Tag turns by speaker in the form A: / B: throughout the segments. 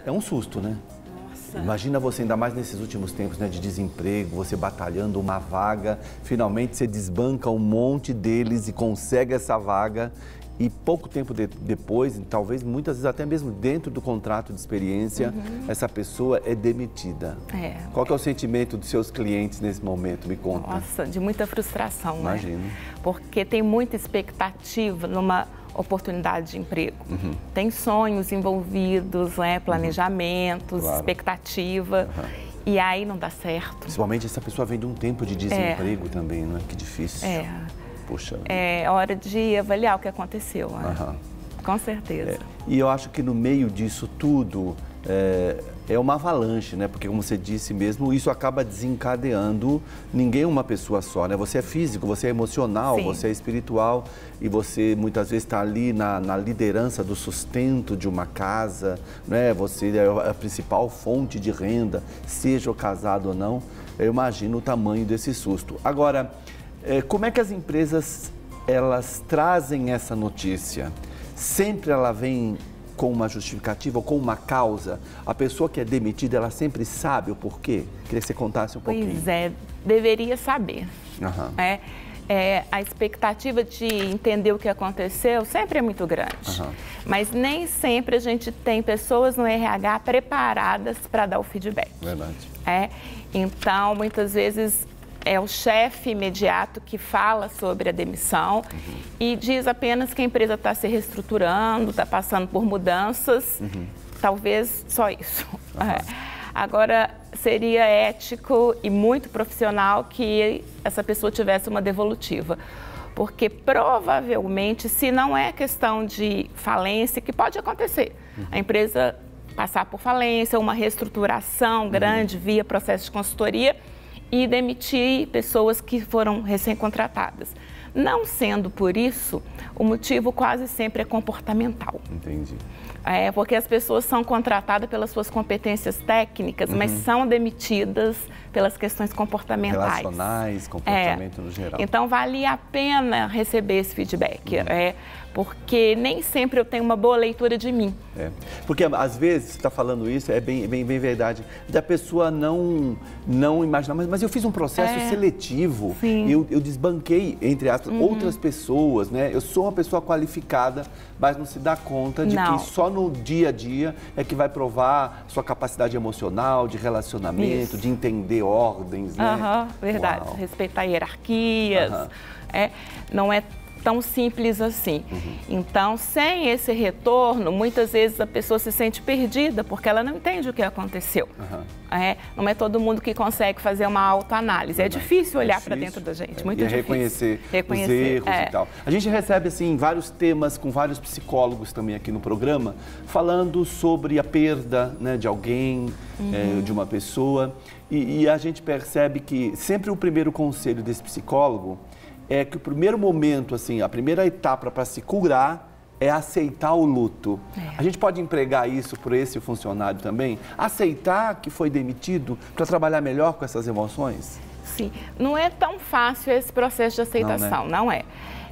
A: É um susto, né?
B: Nossa.
A: Imagina você, ainda mais nesses últimos tempos, né, de desemprego, você batalhando uma vaga, finalmente você desbanca um monte deles e consegue essa vaga e pouco tempo depois, talvez muitas vezes até mesmo dentro do contrato de experiência, essa pessoa é demitida. Qual que é o sentimento dos seus clientes nesse momento? Me conta.
B: Nossa, de muita frustração,
A: Imagino.
B: né? Porque tem muita expectativa numa oportunidade de emprego. Tem sonhos envolvidos, né? Planejamentos,
A: Claro.
B: expectativa, e aí não dá certo.
A: Principalmente essa pessoa vem de um tempo de desemprego também, né? Que difícil. Puxa.
B: É hora de avaliar o que aconteceu, né? Com certeza.
A: E eu acho que no meio disso tudo é uma avalanche, né? Porque como você disse mesmo, isso acaba desencadeando. Ninguém é uma pessoa só, né? Você é físico, você é emocional,
B: Sim.
A: você é espiritual e você muitas vezes está ali na liderança do sustento de uma casa, né? Você é a principal fonte de renda, seja casado ou não. Eu imagino o tamanho desse susto. Agora, como é que as empresas, elas trazem essa notícia? Sempre ela vem com uma justificativa ou com uma causa? A pessoa que é demitida, ela sempre sabe o porquê? Queria que você contasse um pouquinho.
B: Pois é, deveria saber. A expectativa de entender o que aconteceu sempre é muito grande. Mas nem sempre a gente tem pessoas no RH preparadas para dar o feedback.
A: Verdade.
B: Então, muitas vezes é o chefe imediato que fala sobre a demissão e diz apenas que a empresa está se reestruturando, está passando por mudanças, talvez só isso. Agora, seria ético e muito profissional que essa pessoa tivesse uma devolutiva, porque provavelmente, se não é questão de falência, que pode acontecer, a empresa passar por falência, uma reestruturação grande via processo de consultoria, e demitir pessoas que foram recém-contratadas. Não sendo por isso, o motivo quase sempre é comportamental.
A: Entendi.
B: Porque as pessoas são contratadas pelas suas competências técnicas, mas são demitidas pelas questões comportamentais.
A: Relacionais, comportamento no geral.
B: Então, vale a pena receber esse feedback, porque nem sempre eu tenho uma boa leitura de mim.
A: Porque, às vezes, você está falando isso, é bem verdade, da pessoa não imaginar, mas eu fiz um processo seletivo, eu desbanquei, entre aspas, outras pessoas, né? Eu sou uma pessoa qualificada, mas não se dá conta de que só no dia a dia é que vai provar sua capacidade emocional, de relacionamento, de entender ordens, né?
B: Verdade.
A: Uau.
B: Respeitar hierarquias. Não é tão simples assim. Então, sem esse retorno, muitas vezes a pessoa se sente perdida, porque ela não entende o que aconteceu. Não é todo mundo que consegue fazer uma autoanálise. É difícil olhar para dentro da gente, muito difícil.
A: Reconhecer os erros e tal. A gente recebe, assim, vários temas com vários psicólogos também aqui no programa, falando sobre a perda, né, de alguém, de uma pessoa. E a gente percebe que sempre o primeiro conselho desse psicólogo é que o primeiro momento, assim, a primeira etapa para se curar é aceitar o luto. A gente pode empregar isso por esse funcionário também? Aceitar que foi demitido para trabalhar melhor com essas emoções?
B: Sim, não é tão fácil esse processo de aceitação, não é.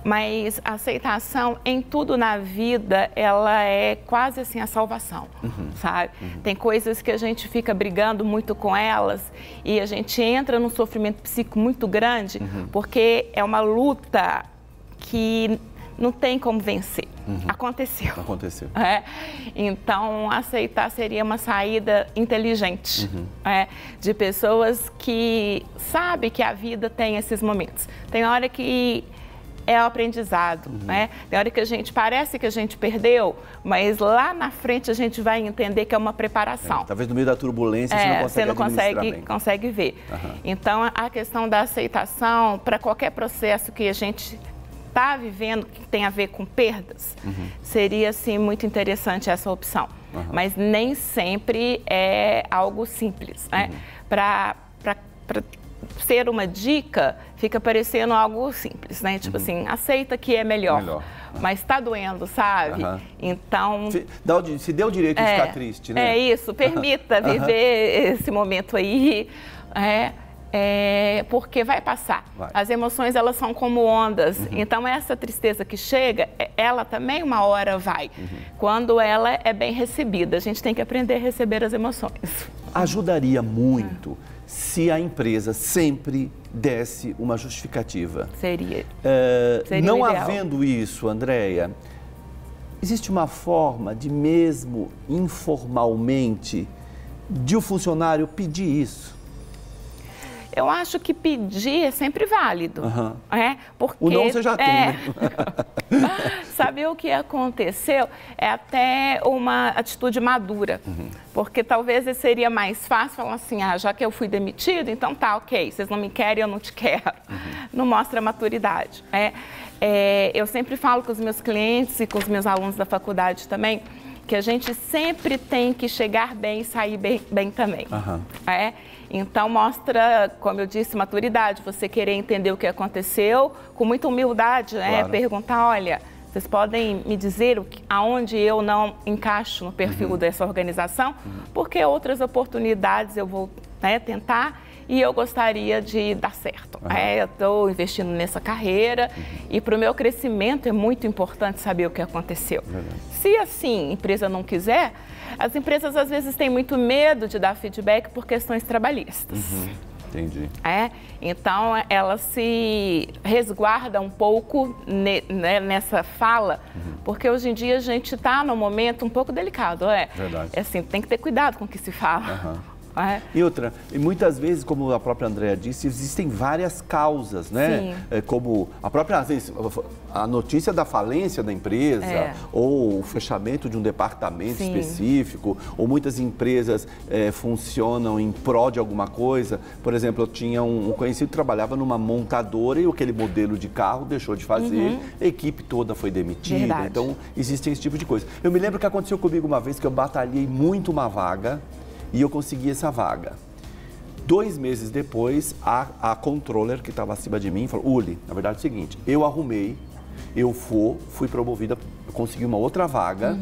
B: Mas a aceitação em tudo na vida, ela é quase assim a salvação, sabe? Tem coisas que a gente fica brigando muito com elas e a gente entra num sofrimento psíquico muito grande, porque é uma luta que não tem como vencer. Aconteceu. Então, aceitar seria uma saída inteligente, de pessoas que sabem que a vida tem esses momentos. Tem hora que é o aprendizado, né? Tem hora que a gente parece que a gente perdeu, mas lá na frente a gente vai entender que é uma preparação.
A: Talvez no meio da turbulência você não
B: consegue ver. Então, a questão da aceitação para qualquer processo que a gente está vivendo que tem a ver com perdas, seria, assim, muito interessante essa opção. Mas nem sempre é algo simples, né? Para ser uma dica, fica parecendo algo simples, né? Tipo assim, aceita que é melhor. Mas está doendo, sabe? Então...
A: Se dê o direito de ficar triste, né?
B: É isso, permita viver esse momento aí. porque vai passar.
A: Vai.
B: As emoções, elas são como ondas. Então, essa tristeza que chega, ela também uma hora vai. Quando ela é bem recebida. A gente tem que aprender a receber as emoções.
A: Ajudaria muito se a empresa sempre desse uma justificativa.
B: Seria
A: Não
B: o ideal.
A: havendo isso, Andréia, existe uma forma de, mesmo informalmente, de o funcionário pedir isso?
B: Eu acho que pedir é sempre válido. Porque,
A: o não você já tem, né?
B: Saber o que aconteceu é até uma atitude madura. Porque talvez seria mais fácil falar assim, já que eu fui demitido, então tá, ok, vocês não me querem, eu não te quero. Não mostra maturidade. Eu sempre falo com os meus clientes e com os meus alunos da faculdade também, que a gente sempre tem que chegar bem e sair bem também. Então, mostra, como eu disse, maturidade, você querer entender o que aconteceu, com muita humildade,
A: Claro.
B: Perguntar, olha, vocês podem me dizer aonde eu não encaixo no perfil dessa organização, porque outras oportunidades eu vou tentar e eu gostaria de dar certo. Eu estou investindo nessa carreira e para o meu crescimento é muito importante saber o que aconteceu. Se assim a empresa não quiser, as empresas às vezes têm muito medo de dar feedback por questões trabalhistas.
A: Entendi.
B: Então, ela se resguarda um pouco nessa fala, porque hoje em dia a gente está num momento um pouco delicado.
A: Verdade.
B: Assim, tem que ter cuidado com o que se fala.
A: E outra, e muitas vezes, como a própria Andréia disse, existem várias causas, né? Como a própria, às vezes, a notícia da falência da empresa, ou o fechamento de um departamento específico, ou muitas empresas funcionam em prol de alguma coisa. Por exemplo, eu tinha um conhecido que trabalhava numa montadora e aquele modelo de carro deixou de fazer, a equipe toda foi demitida.
B: Verdade.
A: Então, existe esse tipo de coisa. Eu me lembro que aconteceu comigo uma vez que eu batalhei muito uma vaga, e eu consegui essa vaga. 2 meses depois, a controller que estava acima de mim falou, Uli, na verdade é o seguinte, eu arrumei, eu fui promovida, eu consegui uma outra vaga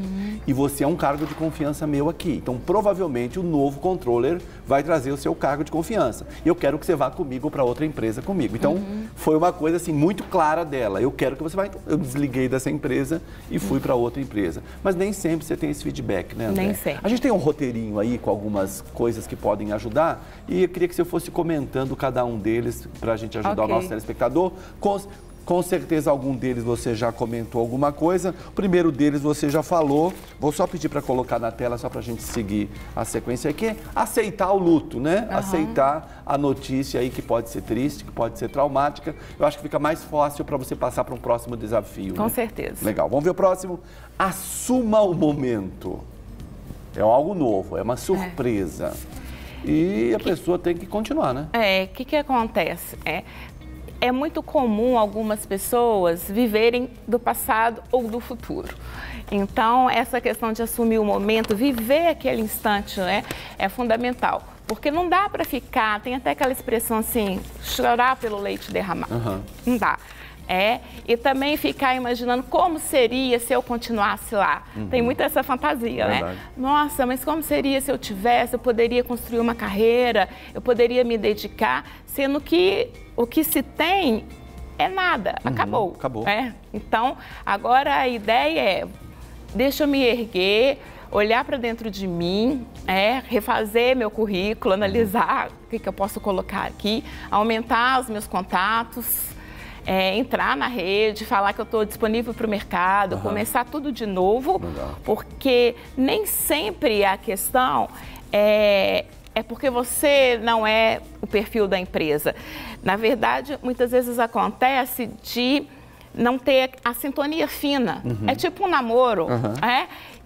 A: e você é um cargo de confiança meu aqui. Então, provavelmente, o novo controller vai trazer o seu cargo de confiança. Eu quero que você vá comigo para outra empresa comigo. Então, foi uma coisa assim muito clara dela. Eu quero que você vá. Então, eu desliguei dessa empresa e fui para outra empresa. Mas nem sempre você tem esse feedback, né, André?
B: Nem sempre.
A: A gente tem um roteirinho aí com algumas coisas que podem ajudar e eu queria que você fosse comentando cada um deles para a gente ajudar o nosso telespectador. Com certeza algum deles você já comentou alguma coisa. O primeiro deles você já falou. Vou só pedir para colocar na tela só para a gente seguir a sequência aqui. Aceitar o luto, né? Aceitar a notícia aí que pode ser triste, que pode ser traumática. Eu acho que fica mais fácil para você passar para um próximo desafio.
B: Com certeza.
A: Legal. Vamos ver o próximo. Assuma o momento. É algo novo, é uma surpresa. E a pessoa tem que continuar, né?
B: O que acontece? É muito comum algumas pessoas viverem do passado ou do futuro. Então, essa questão de assumir o momento, viver aquele instante, é fundamental. Porque não dá para ficar, tem até aquela expressão assim, chorar pelo leite derramado. Não dá. E também ficar imaginando como seria se eu continuasse lá. Tem muita essa fantasia,
A: Verdade.
B: né? Nossa, mas como seria se eu tivesse? Eu poderia construir uma carreira, eu poderia me dedicar, sendo que o que se tem é nada, acabou. Então, agora a ideia é, deixa eu me erguer, olhar para dentro de mim, refazer meu currículo, analisar o que eu posso colocar aqui, aumentar os meus contatos, entrar na rede, falar que eu estou disponível para o mercado, começar tudo de novo, porque nem sempre a questão é porque você não é o perfil da empresa. Na verdade, muitas vezes acontece de não ter a sintonia fina. É tipo um namoro,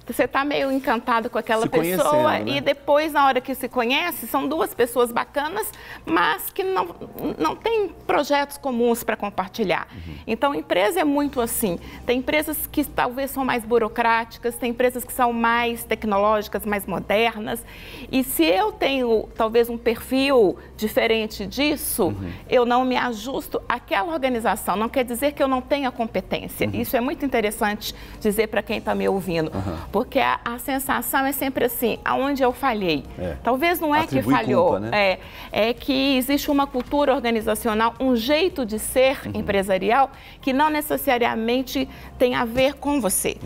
B: Você está meio encantado com aquela pessoa, né? E depois, na hora que se conhece, são duas pessoas bacanas, mas que não têm projetos comuns para compartilhar. Então, a empresa é muito assim. Tem empresas que talvez são mais burocráticas, tem empresas que são mais tecnológicas, mais modernas. E se eu tenho, talvez, um perfil diferente disso, eu não me ajusto àquela organização. Não quer dizer que eu não tenha competência. Isso é muito interessante dizer para quem está me ouvindo. Porque a sensação é sempre assim, aonde eu falhei. Talvez não é
A: Atribui
B: que falhou,
A: culpa, né?
B: é que existe uma cultura organizacional, um jeito de ser empresarial que não necessariamente tem a ver com você.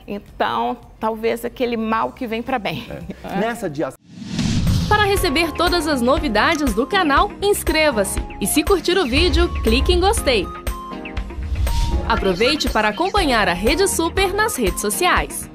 B: Então, talvez aquele mal que vem para bem.
A: Nessa de...
C: Para receber todas as novidades do canal, inscreva-se e se curtir o vídeo, clique em gostei. Aproveite para acompanhar a Rede Super nas redes sociais.